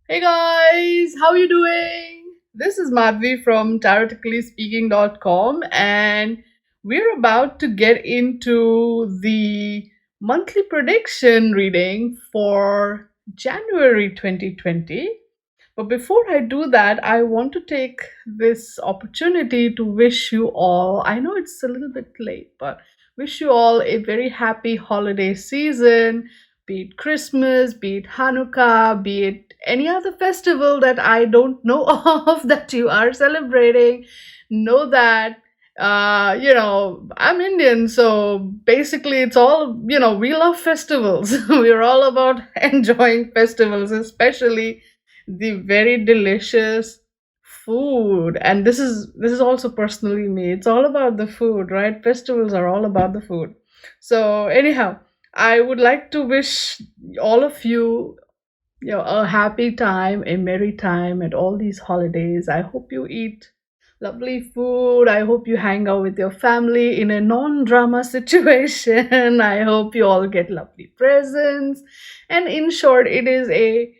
Hey guys, how you doing? This is Madhvi from TaroticallySpeaking.com, and we're about to get into the monthly prediction reading for January 2020. But before I do that, I want to take this opportunity to wish you all, I know it's a little bit late, but wish you all a very happy holiday season, be it Christmas, be it Hanukkah, be it any other festival that I don't know of that you are celebrating. Know that I'm Indian, so basically it's all, we love festivals. We're all about enjoying festivals, especially the very delicious food. And this is also personally me. It's all about the food, right? Festivals are all about the food. So anyhow, I would like to wish all of you, a happy time, a merry time at all these holidays. I hope you eat lovely food. I hope you hang out with your family in a non-drama situation. I hope you all get lovely presents. And in short, it is a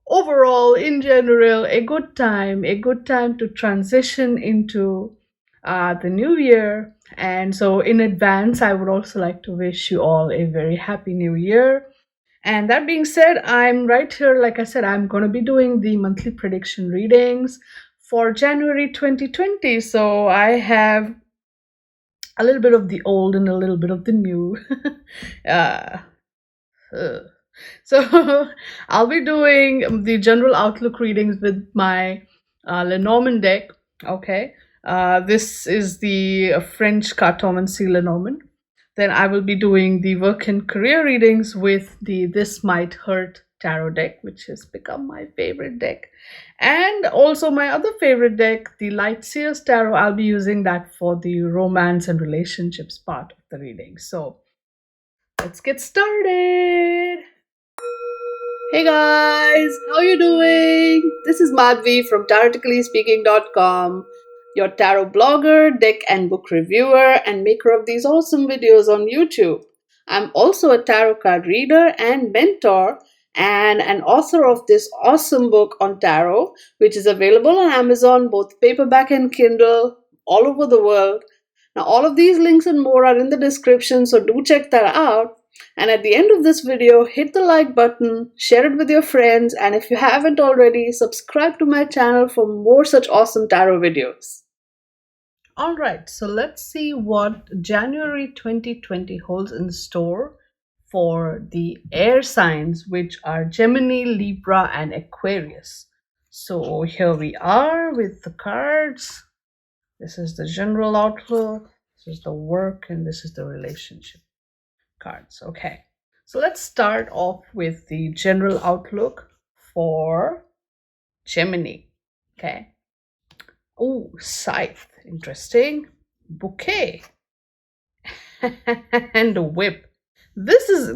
overall, in general, a good time to transition into the new year. And so in advance, I would also like to wish you all a very happy new year. And that being said, I'm right here. Like I said, I'm going to be doing the monthly prediction readings for January 2020. So I have a little bit of the old and a little bit of the new. uh, uh, so I'll be doing the general outlook readings with my Lenormand deck. Okay. This is the French cartomancy Lenormand. Then I will be doing the work and career readings with the This Might Hurt tarot deck, which has become my favorite deck. And also my other favorite deck, the Light Seers Tarot. I'll be using that for the romance and relationships part of the reading. So let's get started. Hey guys, how you doing? This is Madhvi from TaroticallySpeaking.com, your tarot blogger, deck and book reviewer, and maker of these awesome videos on YouTube. I'm also a tarot card reader and mentor, and an author of this awesome book on tarot, which is available on Amazon, both paperback and Kindle, all over the world. Now, all of these links and more are in the description, so do check that out. And at the end of this video, hit the like button, share it with your friends, and if you haven't already, subscribe to my channel for more such awesome tarot videos. Alright, so let's see what January 2020 holds in store for the air signs, which are Gemini, Libra, and Aquarius. So here we are with the cards. This is the general outlook, this is the work, and this is the relationship cards. Okay, so let's start off with the general outlook for Gemini. Okay. Oh, scythe, interesting. Bouquet and a whip. This is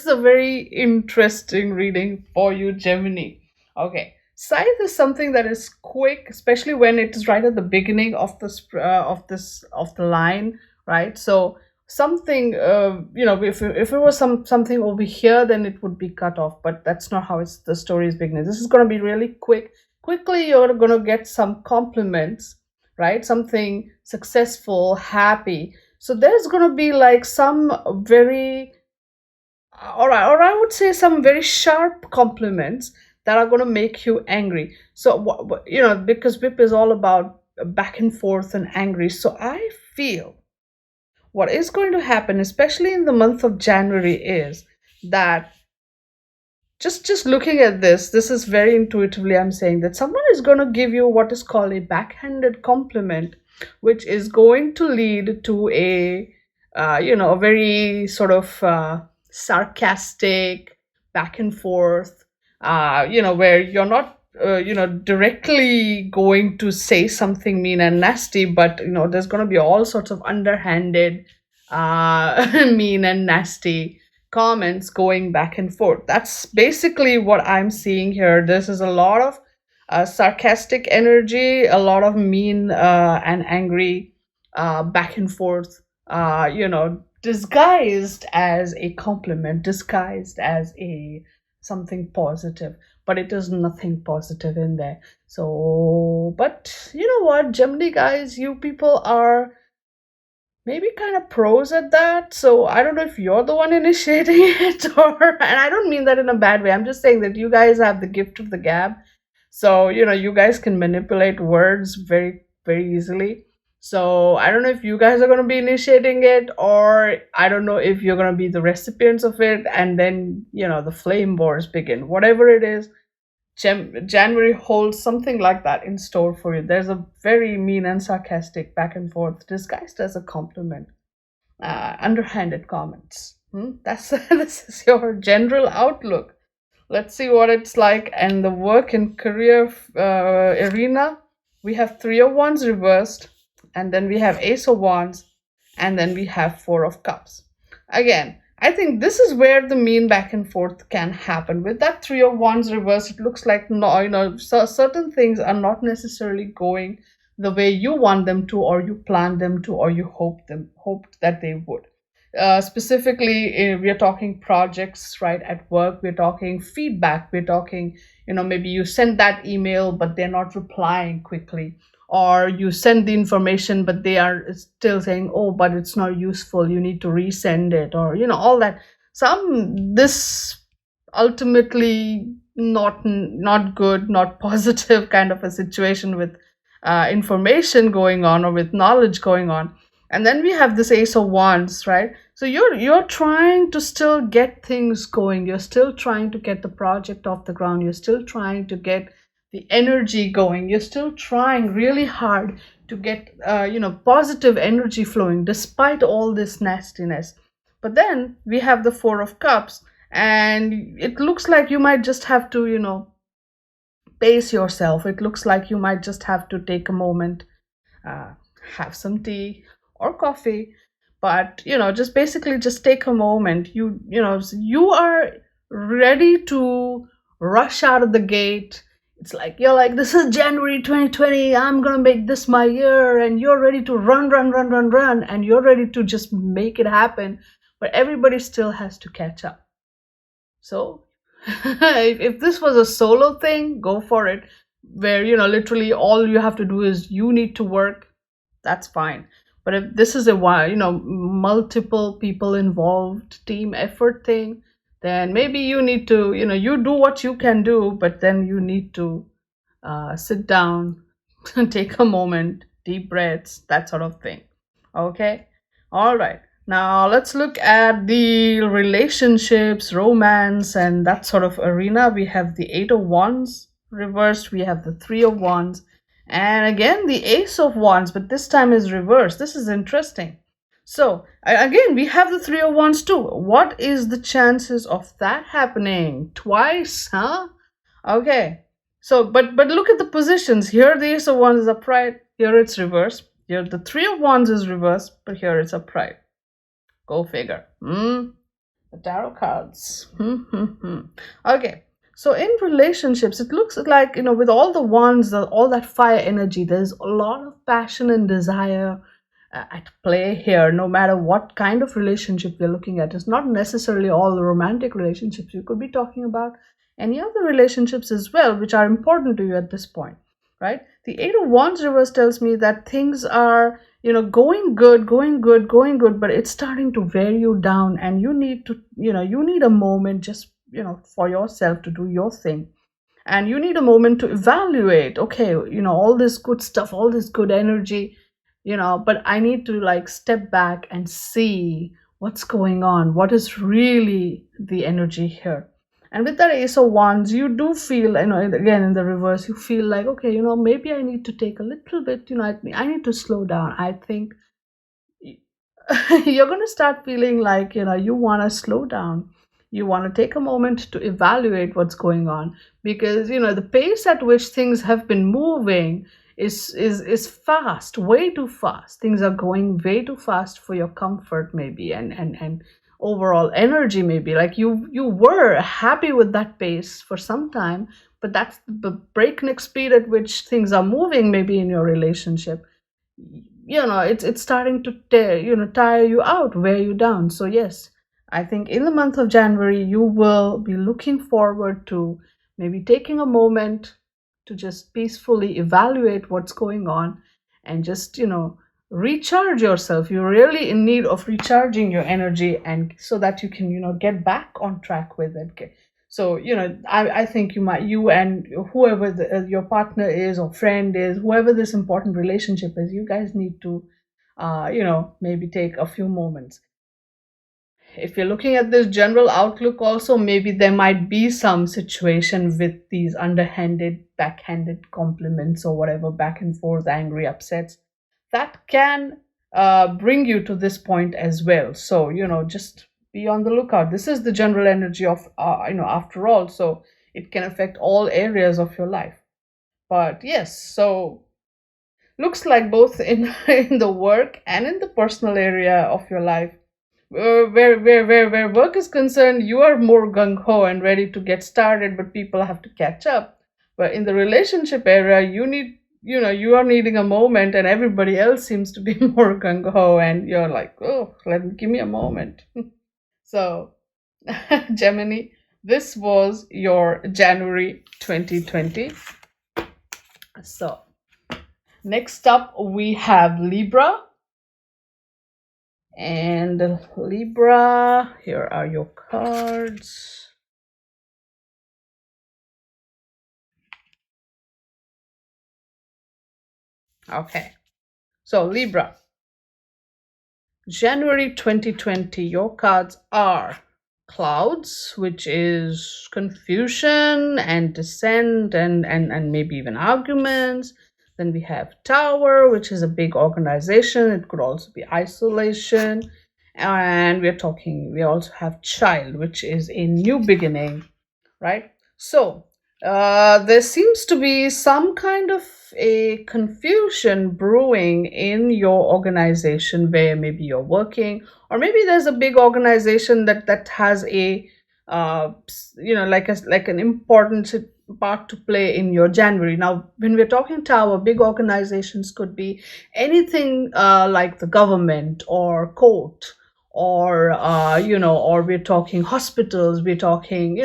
a very interesting reading for you, Gemini. Okay, scythe is something that is quick, especially when it is right at the beginning of the line, right? So something, if it was something over here, then it would be cut off, but that's not how the story is beginning. This is going to be really quick. Quickly you're going to get some compliments, right? Something successful, happy. So there's going to be like some very, or I would say some very sharp compliments that are going to make you angry. So because whip is all about back and forth and angry. So I feel what is going to happen, especially in the month of January, is that just looking at this is very intuitively, I'm saying that someone is going to give you what is called a backhanded compliment, which is going to lead to a very sort of sarcastic back and forth, where you're not directly going to say something mean and nasty, but there's going to be all sorts of underhanded mean and nasty comments going back and forth. That's basically what I'm seeing here. This is a lot of sarcastic energy, a lot of mean and angry back and forth, disguised as a compliment, disguised as a something positive, but it is nothing positive in there. So, but you know what, Gemini guys, you people are maybe kind of pros at that. So I don't know if you're the one initiating it, or, and I don't mean that in a bad way. I'm just saying that you guys have the gift of the gab. So, you guys can manipulate words very, very easily. So I don't know if you guys are going to be initiating it, or I don't know if you're going to be the recipients of it, and then, the flame wars begin. Whatever it is, January holds something like that in store for you. There's a very mean and sarcastic back and forth disguised as a compliment, underhanded comments. That's this is your general outlook. Let's see what it's like in the work and career arena. We have Three of Wands reversed, and then we have Ace of Wands, and then we have Four of Cups. Again, I think this is where the mean back and forth can happen. With that Three of Wands reversed, it looks like certain things are not necessarily going the way you want them to, or you planned them to, or you hoped that they would. Specifically, we are talking projects, right, at work. We're talking feedback. We're talking, maybe you send that email, but they're not replying quickly. Or you send the information, but they are still saying, oh, but it's not useful. You need to resend it, or, all that. This ultimately not good, not positive kind of a situation with information going on, or with knowledge going on. And then we have this Ace of Wands, right? So you're trying to still get things going. You're still trying to get the project off the ground. You're still trying to get the energy going. You're still trying really hard to get positive energy flowing despite all this nastiness. But then we have the Four of Cups, and it looks like you might just have to pace yourself. It looks like you might just have to take a moment, have some tea or coffee, but just basically just take a moment. You are ready to rush out of the gate. It's like you're like, this is January 2020, I'm gonna make this my year, and you're ready to run, and you're ready to just make it happen, but everybody still has to catch up. So if this was a solo thing, go for it, where literally all you have to do is you need to work. That's fine. But if this is a multiple people involved team effort thing, then maybe you need to you do what you can do, but then you need to sit down, take a moment, deep breaths, that sort of thing. Okay, all right. Now let's look at the relationships, romance, and that sort of arena. We have the Eight of Wands reversed. We have the Three of Wands. And again, the Ace of Wands, but this time is reversed. This is interesting. So, again, we have the Three of Wands too. What is the chances of that happening? Twice, huh? Okay. So, but look at the positions. Here, the Ace of Wands is upright. Here, it's reversed. Here, the Three of Wands is reversed, but here, it's upright. Go figure. The tarot cards. Okay. So in relationships, it looks like, with all the wands, all that fire energy, there's a lot of passion and desire at play here, no matter what kind of relationship we're looking at. It's not necessarily all the romantic relationships. You could be talking about any other relationships as well, which are important to you at this point, right? The Eight of Wands reverse tells me that things are, going good, but it's starting to wear you down, and you need to, you need a moment just for yourself to do your thing, and you need a moment to evaluate, okay, all this good stuff, all this good energy, but I need to step back and see what's going on, what is really the energy here. And with that Ace of Wands, you do feel, again in the reverse, you feel like, okay, maybe I need to take a little bit, I need to slow down. I think you're going to start feeling like, you want to slow down. You want to take a moment to evaluate what's going on, because the pace at which things have been moving is fast, way too fast. Things are going way too fast for your comfort, maybe, and overall energy, maybe. Like you were happy with that pace for some time, but that's the breakneck speed at which things are moving, maybe in your relationship. it's starting to tire you out, wear you down. So yes, I think in the month of January you will be looking forward to maybe taking a moment to just peacefully evaluate what's going on, and just recharge yourself. You're really in need of recharging your energy, and so that you can get back on track with it. So I think you and whoever your partner is or friend is, whoever this important relationship is, you guys need to maybe take a few moments. If you're looking at this general outlook also, maybe there might be some situation with these underhanded, backhanded compliments or whatever, back and forth, angry upsets, that can bring you to this point as well. So just be on the lookout. This is the general energy of after all, so it can affect all areas of your life. But yes, so looks like both in in the work and in the personal area of your life, where work is concerned, you are more gung ho and ready to get started, but people have to catch up. But in the relationship area, you are needing a moment, and everybody else seems to be more gung ho, and you're like, oh, give me a moment. So, Gemini, this was your January 2020. So, next up we have Libra. And Libra, here are your cards. Okay, so Libra, January 2020, your cards are clouds, which is confusion and dissent, and maybe even arguments. Then we have tower, which is a big organization. It could also be isolation. And we also have child, which is a new beginning, right? So there seems to be some kind of a confusion brewing in your organization, where maybe you're working, or maybe there's a big organization that has a like an important part to play in your January. Now, when we're talking tower, big organizations could be anything like the government or court, or or we're talking hospitals, we're talking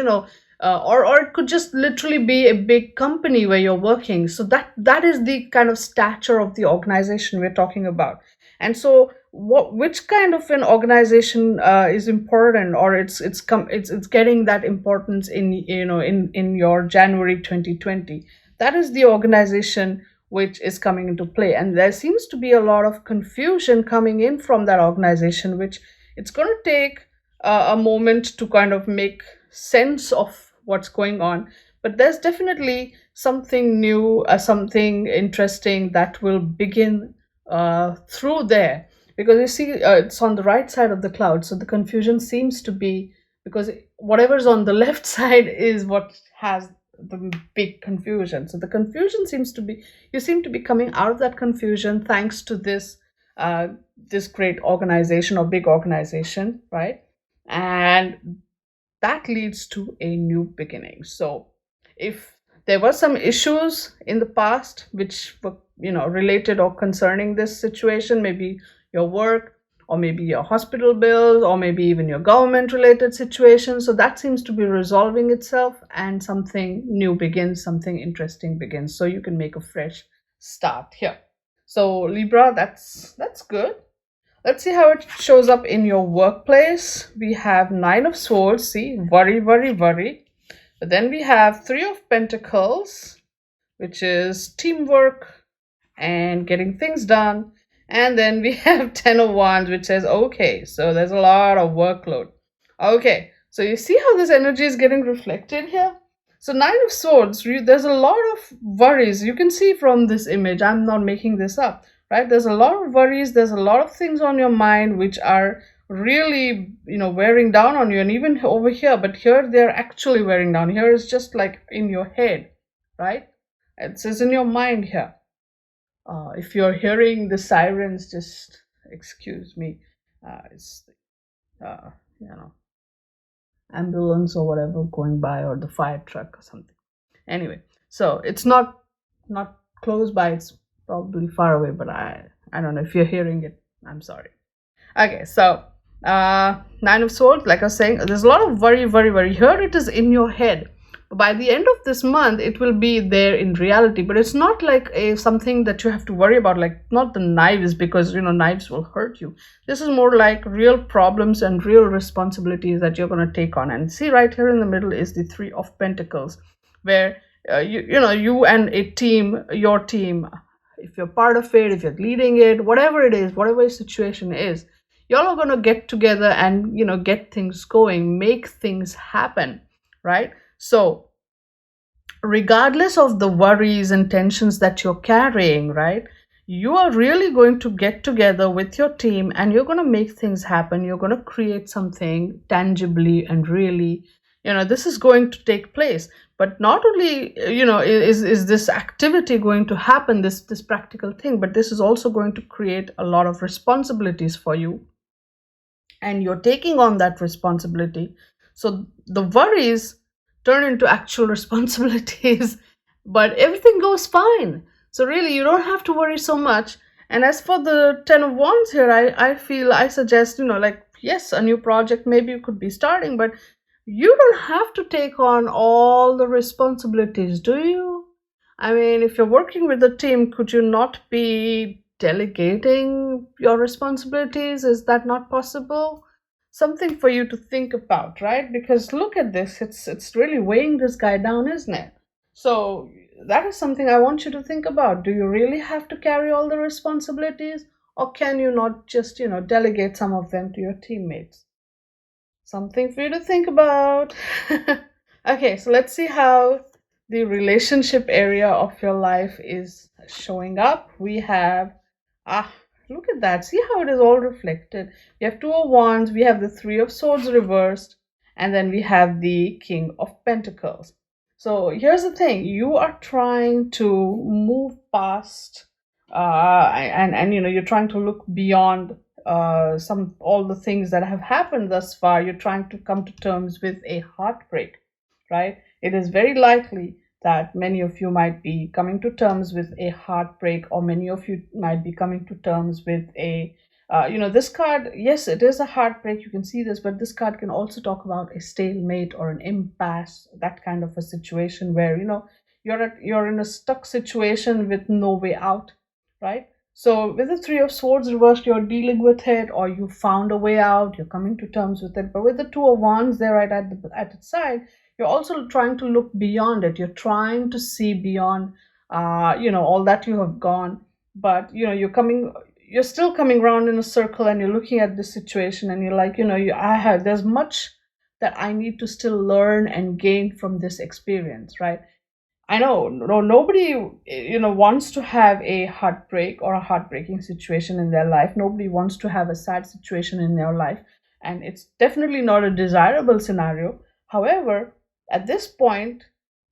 or it could just literally be a big company where you're working. So that is the kind of stature of the organization we're talking about. And so which kind of an organization is important, or it's getting that importance in in your January 2020. That is the organization which is coming into play, and there seems to be a lot of confusion coming in from that organization, which it's going to take a moment to kind of make sense of what's going on. But there's definitely something new, something interesting that will begin through there, because you see it's on the right side of the cloud, so the confusion seems to be because whatever's on the left side is what has the big confusion. So the confusion seems to be, you seem to be coming out of that confusion thanks to uh, this great organization or big organization, right? And that leads to a new beginning. So if there were some issues in the past which were related or concerning this situation, maybe your work, or maybe your hospital bills, or maybe even your government related situation, so that seems to be resolving itself, and something new begins, something interesting begins, so you can make a fresh start here. So Libra, that's good. Let's see how it shows up in your workplace. We have Nine of Swords, see, worry, worry, worry. But then we have Three of Pentacles, which is teamwork and getting things done. And then we have Ten of Wands, which says, okay, so there's a lot of workload. Okay, so you see how this energy is getting reflected here? So Nine of Swords, there's a lot of worries. You can see from this image, I'm not making this up, right? There's a lot of worries, there's a lot of things on your mind which are really, wearing down on you. And even over here, but here they're actually wearing down. Here is just like in your head, right? It says in your mind here. If you're hearing the sirens, just excuse me. It's uh, you know ambulance or whatever going by, or the fire truck or something. Anyway, so it's not close by. It's probably far away, but I don't know if you're hearing it. I'm sorry. Okay, so Nine of Swords, like I was saying, there's a lot of worry, worry, worry. Here it is in your head. By the end of this month, it will be there in reality, but it's not like a something that you have to worry about, like not the knives, because knives will hurt you. This is more like real problems and real responsibilities that you're going to take on. And see, right here in the middle is the Three of Pentacles, where you and a team, your team, if you're part of it, if you're leading it, whatever it is, whatever your situation is, y'all are going to get together and get things going, make things happen, right? So regardless of the worries and tensions that you're carrying, right, you are really going to get together with your team and you're going to make things happen. You're going to create something tangibly, and really, this is going to take place. But not only is this activity going to happen, this practical thing, but this is also going to create a lot of responsibilities for you, and you're taking on that responsibility. So the worries turn into actual responsibilities, but everything goes fine. So really, you don't have to worry so much. And as for the Ten of Wands here, I suggest, like, yes, a new project maybe you could be starting, but you don't have to take on all the responsibilities, do you? I mean, if you're working with a team, could you not be delegating your responsibilities? Is that not possible? Something for you to think about, right? Because look at this, it's really weighing this guy down, isn't it? So that is something I want you to think about. Do you really have to carry all the responsibilities, or can you not just, delegate some of them to your teammates? Something for you to think about. Okay, so let's see how the relationship area of your life is showing up. We have, look at that. See how it is all reflected. We have Two of Wands, we have the Three of Swords reversed, and then we have the King of Pentacles. So here's the thing, you are trying to move past, and you're trying to look beyond all the things that have happened thus far. You're trying to come to terms with a heartbreak, right? It is very likely that many of you might be coming to terms with a heartbreak, or many of you might be coming to terms with a this card, yes, it is a heartbreak, you can see this, but this card can also talk about a stalemate or an impasse, that kind of a situation where you're in a stuck situation with no way out, right? So with the Three of Swords reversed, you're dealing with it, or you found a way out, you're coming to terms with it. But with the Two of Wands there right at its side, you're also trying to look beyond it. You're trying to see beyond all that you have gone. But you're still coming around in a circle, and you're looking at this situation and you're like, there's much that I need to still learn and gain from this experience, right? I know nobody wants to have a heartbreak or a heartbreaking situation in their life. Nobody wants to have a sad situation in their life, and it's definitely not a desirable scenario. However, at this point,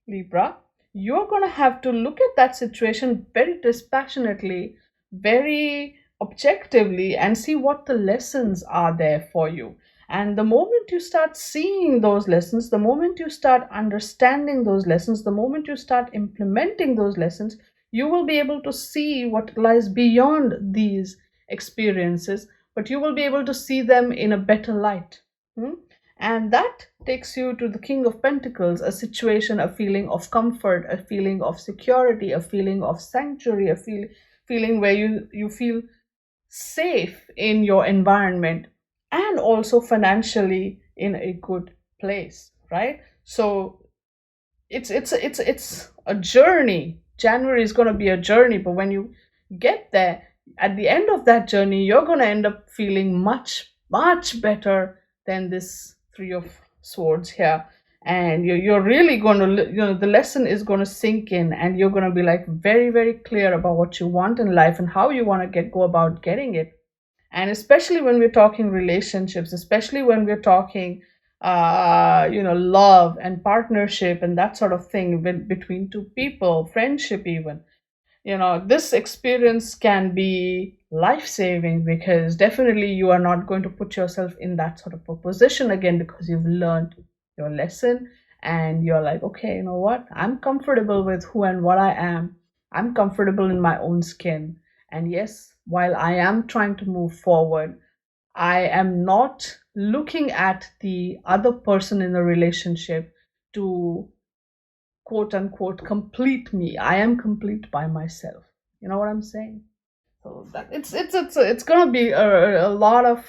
Libra, you're going to have to look at that situation very dispassionately, very objectively, and see what the lessons are there for you. And the moment you start seeing those lessons, the moment you start understanding those lessons, the moment you start implementing those lessons, you will be able to see what lies beyond these experiences, but you will be able to see them in a better light. And that takes you to the King of Pentacles, a situation, a feeling of comfort, a feeling of security, a feeling of sanctuary, a feeling where you feel safe in your environment, and also financially in a good place, right? So it's a journey. January is going to be a journey, but when you get there, at the end of that journey, you're going to end up feeling much better than this Three of Swords here. And you're really going to, the lesson is going to sink in, and you're going to be like very, very clear about what you want in life and how you want to go about getting it. And especially when we're talking relationships, especially when we're talking love and partnership and that sort of thing between two people, friendship even, this experience can be life-saving, because definitely you are not going to put yourself in that sort of a position again, because you've learned your lesson and you're like, okay, you know what, I'm comfortable with who and what I am. I'm comfortable in my own skin, And yes, while I am trying to move forward, I am not looking at the other person in the relationship to quote unquote complete me. I am complete by myself. You know what I'm saying? So that it's gonna be a lot of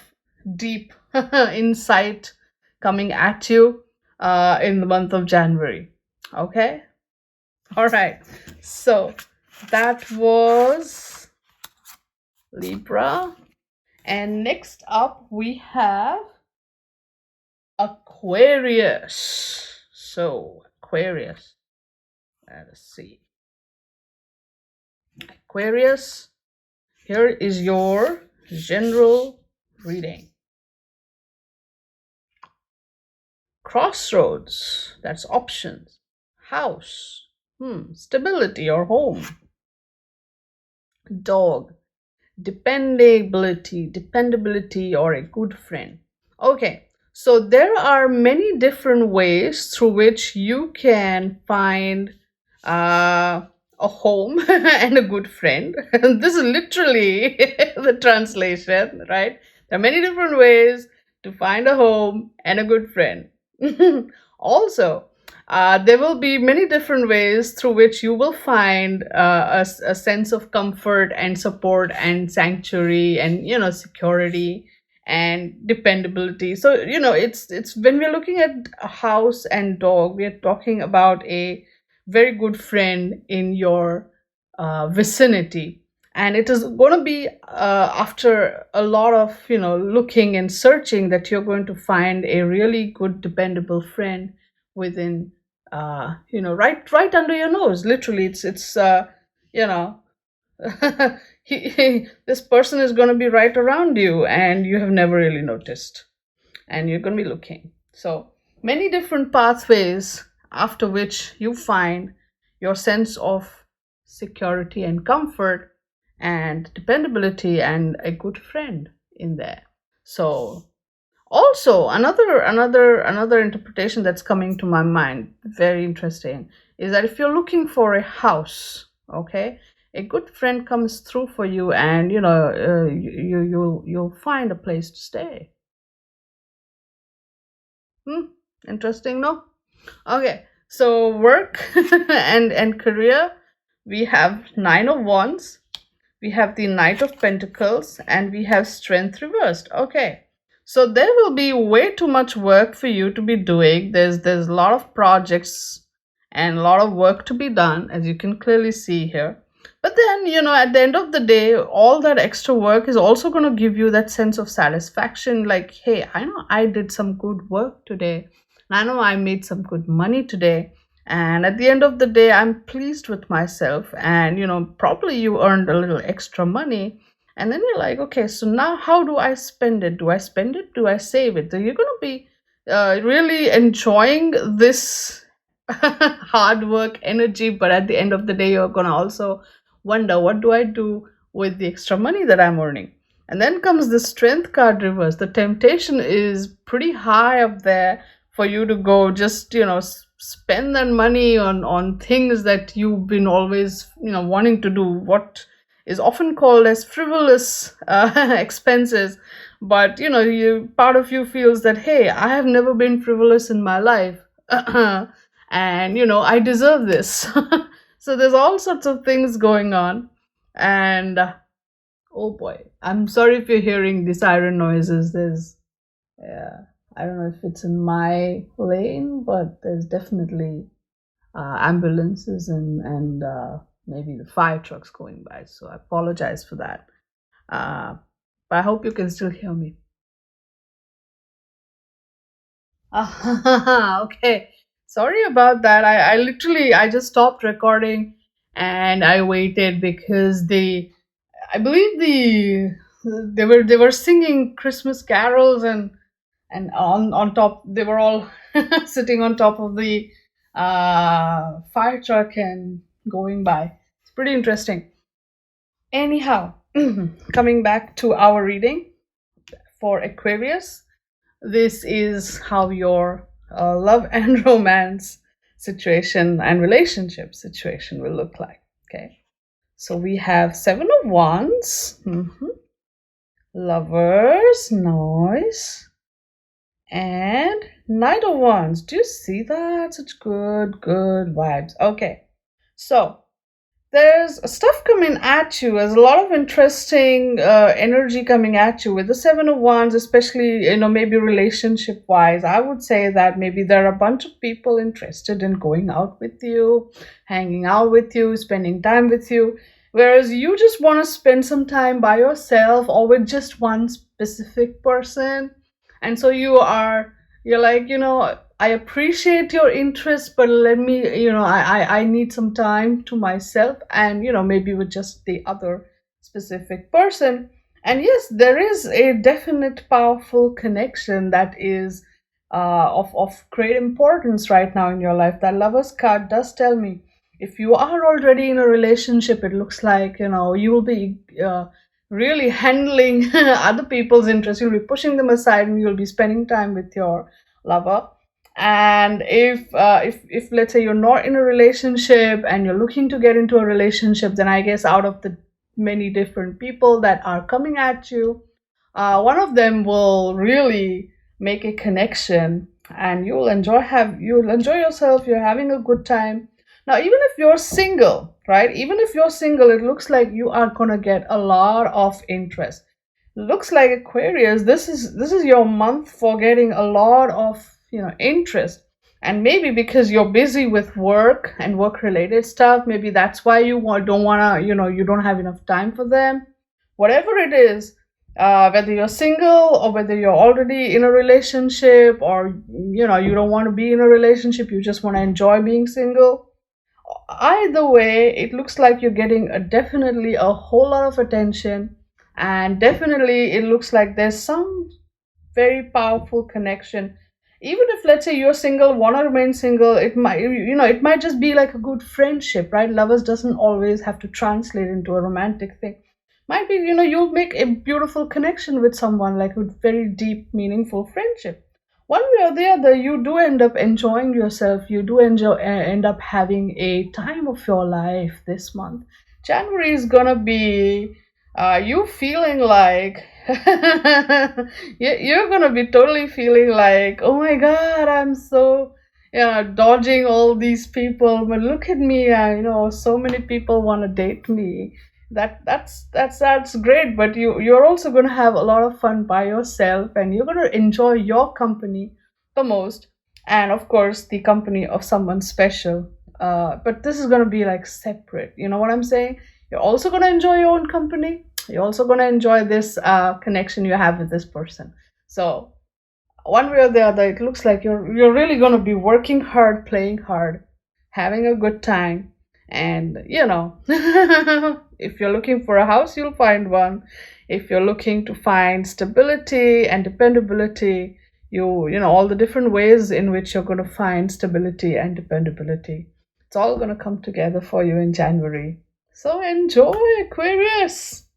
deep insight coming at you in the month of January. Okay? All right. So that was Libra. And next up we have Aquarius. So, Aquarius. Let's see. Aquarius, here is your general reading. Crossroads, that's options. House, stability or home. Dog, dependability or a good friend. Okay, so there are many different ways through which you can find a home and a good friend. This is literally the translation, right? There are many different ways to find a home and a good friend. Also, there will be many different ways through which you will find a sense of comfort and support and sanctuary and security and dependability. So it's when we're looking at a house and dog, we're talking about a very good friend in your vicinity, and it is going to be after a lot of looking and searching that you're going to find a really good dependable friend within right under your nose. Literally, it's you know this person is going to be right around you and you have never really noticed, and you're going to be looking. So many different pathways after which you find your sense of security and comfort and dependability and a good friend in there. So also another interpretation that's coming to my mind, very interesting, is that if you're looking for a house, okay, a good friend comes through for you, and you'll find a place to stay. Interesting, no? Okay, so work and career, we have Nine of Wands, we have the Knight of Pentacles, and we have Strength reversed. Okay, so there will be way too much work for you to be doing. There's a lot of projects and a lot of work to be done, as you can clearly see here. But then, at the end of the day, all that extra work is also going to give you that sense of satisfaction, like, hey, I know I did some good work today. I know I made some good money today. And at the end of the day, I'm pleased with myself. And, probably you earned a little extra money. And then you're like, okay, so now how do I spend it? Do I spend it? Do I save it? So you're going to be really enjoying this hard work energy. But at the end of the day, you're going to also wonder, what do I do with the extra money that I'm earning? And then comes the Strength card reverse. The temptation is pretty high up there for you to go just spend that money on things that you've been always wanting to do, what is often called as frivolous expenses. But part of you feels that, hey, I have never been frivolous in my life, and I deserve this. So there's all sorts of things going on. And oh boy, I'm sorry if you're hearing the siren noises. There's I don't know if it's in my lane, but there's definitely ambulances and maybe the fire trucks going by. So I apologize for that. But I hope you can still hear me. Okay. Sorry about that. I literally I just stopped recording and I waited because I believe they were singing Christmas carols, and on top they were all sitting on top of the fire truck and going by. It's pretty interesting. Anyhow, coming back to our reading for Aquarius, this is how your love and romance situation and relationship situation will look like. Okay, So we have Seven of Wands, Lovers, nice, and Knight of Wands. Do you see that? Such good vibes. Okay, so there's stuff coming at you. There's a lot of interesting energy coming at you with the Seven of Wands, especially, maybe relationship wise. I would say that maybe there are a bunch of people interested in going out with you, hanging out with you, spending time with you, whereas you just want to spend some time by yourself or with just one specific person. And so you're like, I appreciate your interest, but let me, I need some time to myself, and, maybe with just the other specific person. And yes, there is a definite powerful connection that is of great importance right now in your life. That Lover's card does tell me if you are already in a relationship, it looks like, you will be really handling other people's interests. You'll be pushing them aside and you'll be spending time with your lover. And if let's say you're not in a relationship and you're looking to get into a relationship, then I guess out of the many different people that are coming at you, one of them will really make a connection, and you'll enjoy yourself. You're having a good time. Now, even if you're single, right, even if you're single, it looks like you are gonna get a lot of interest. Looks like Aquarius, this is your month for getting a lot of interest. And maybe because you're busy with work and work related stuff, maybe that's why don't want to, you don't have enough time for them. Whatever it is, whether you're single or whether you're already in a relationship, or you don't want to be in a relationship, you just want to enjoy being single, either way, it looks like you're getting definitely a whole lot of attention. And definitely it looks like there's some very powerful connection. Even if, let's say, you're single, want to remain single, it might just be like a good friendship, right? Lovers doesn't always have to translate into a romantic thing. Might be, you'll make a beautiful connection with someone, like a very deep, meaningful friendship. One way or the other, you do end up enjoying yourself. You do end up having a time of your life this month. January is gonna be you feeling like you're gonna be totally feeling like, oh my god, I'm so dodging all these people, but look at me, so many people want to date me. That's great, but you're also going to have a lot of fun by yourself, and you're going to enjoy your company the most, and of course the company of someone special. But this is going to be like separate, you know what I'm saying? You're also going to enjoy your own company. You're also going to enjoy this connection you have with this person. So one way or the other, it looks like you're really going to be working hard, playing hard, having a good time. And if you're looking for a house, you'll find one. If you're looking to find stability and dependability, all the different ways in which you're going to find stability and dependability, it's all going to come together for you in January. So enjoy, Aquarius.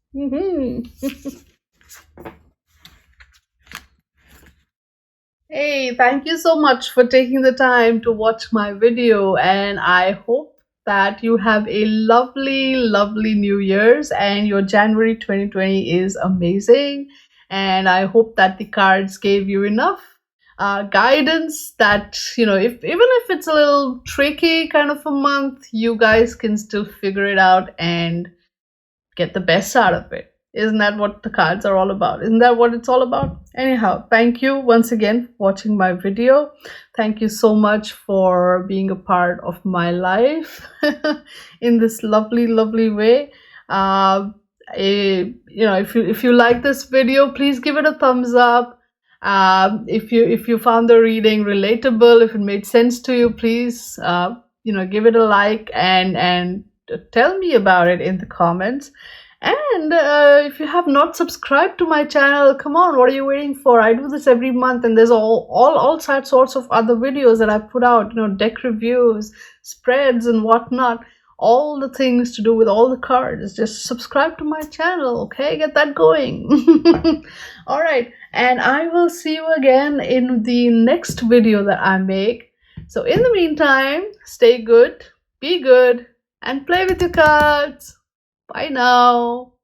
Hey, thank you so much for taking the time to watch my video, and I hope that you have a lovely New Year's and your January 2020 is amazing. And I hope that the cards gave you enough guidance that, if even if it's a little tricky kind of a month, you guys can still figure it out and get the best out of it. Isn't that what the cards are all about? Isn't that what it's all about? Anyhow, thank you once again for watching my video. Thank you so much for being a part of my life in this lovely way. If you like this video, please give it a thumbs up. If you found the reading relatable, if it made sense to you, please give it a like and tell me about it in the comments. And if you have not subscribed to my channel, come on, what are you waiting for? I do this every month, and there's all sorts of other videos that I put out, deck reviews, spreads and whatnot, all the things to do with all the cards. Just subscribe to my channel, okay? Get that going. All right, and I will see you again in the next video that I make. So in the meantime, stay good, be good, and play with your cards. Bye now.